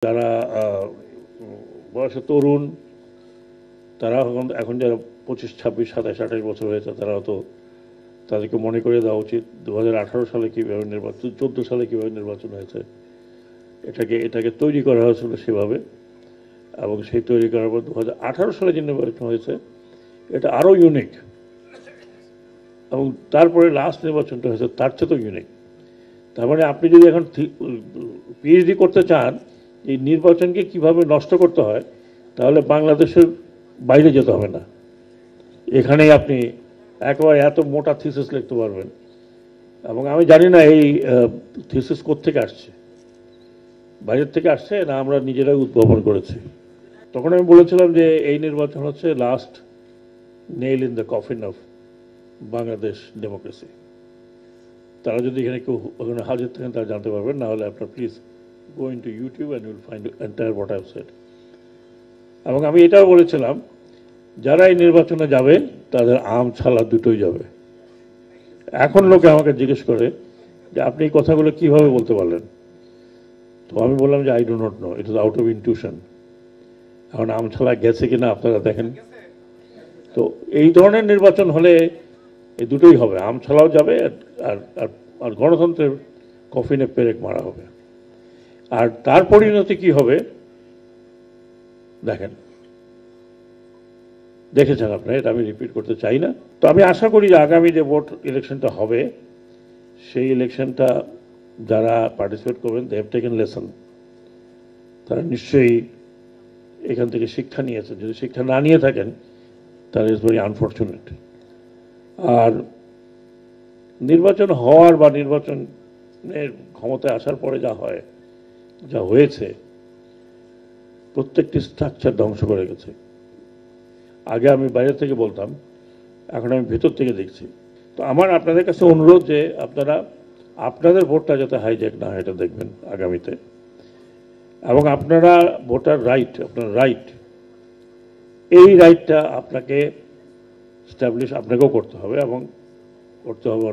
যারা বয়সে তরুণ, তারা এখন যারা 25, 26, 27, 28 বছর হয়েছে, তারা তো তাদেরকে মনে করে দেওয়া উচিত 2018 সালে কীভাবে নির্বাচন, 14 সালে কীভাবে নির্বাচন হয়েছে, এটাকে তৈরি করা হয়েছিল সেভাবে। এবং সেই তৈরি করার পর 2018 সালে যে নির্বাচন হয়েছে এটা আরও ইউনিক, এবং তারপরে লাস্ট নির্বাচনটা হয়েছে তার চেয়ে তো ইউনিক। তার মানে আপনি যদি এখন পিএইচডি করতে চান এই নির্বাচনকে কিভাবে নষ্ট করতে হয়, তাহলে বাংলাদেশের বাইরে যেতে হবে না, এখানেই আপনি একেবারে এত মোটা থিসিস লিখতে পারবেন। এবং আমি জানি না এই থিসিস কোত্থেকে আসছে, বাইরের থেকে আসছে না আমরা নিজেরাই উদ্ভাবন করেছি। তখন আমি বলেছিলাম যে এই নির্বাচন হচ্ছে last nail in the coffin of Bangladesh democracy. তারা যদি এখানে কেউ ওখানে হাজির থাকেন তারা জানতে পারবেন, না হলে আপনার please go into YouTube and you'll find entire what I have said. এবং আমি এটাও বলেছিলাম যারা এই নির্বাচনে যাবে তাদের আম ছালা দুটোই যাবে। এখন লোকে আমাকে জিজ্ঞেস করে যে আপনি এই কথাগুলো কিভাবে বলতে পারলেন, তো আমি বললাম যে I do not know, it is out of intuition. এখন আম ছালা গেছে কিনা আপনারা দেখেন। তো এই ধরনের নির্বাচন হলে এই দুটোই হবে, আম ছালাও যাবে আর আর গণতন্ত্রের কফিনে পেরেক মারা হবে। আর তার পরিণতি কি হবে দেখেছেন আপনারা, এটা আমি রিপিট করতে চাই না। তো আমি আশা করি যে আগামী যে ভোট ইলেকশনটা হবে সেই ইলেকশনটা যারা পার্টিসিপেট করবেন দে হ্যাভ টেকেন লেসন, তারা নিশ্চয়ই এখান থেকে শিক্ষা নিয়েছেন। যদি শিক্ষা না নিয়ে থাকেন তাহলে ইজ ভেরি আনফর্চুনেট। আর নির্বাচন হওয়ার বা নির্বাচনের ক্ষমতায় আসার পরে যা হয়েছে প্রত্যেকটি স্ট্রাকচার ধ্বংস করে গেছে। আগে আমি বাইরে থেকে বলতাম, এখন আমি ভেতর থেকে দেখছি। তো আমার আপনাদের কাছে অনুরোধ যে আপনারা আপনাদের ভোটটা যাতে হাইজ্যাক না হয় এটা দেখবেন আগামীতে। এবং আপনারা ভোটার রাইট, আপনার রাইট, এই রাইটটা আপনাকে স্ট্যাবলিশ আপনাকেও করতে হবে এবং করতে হবে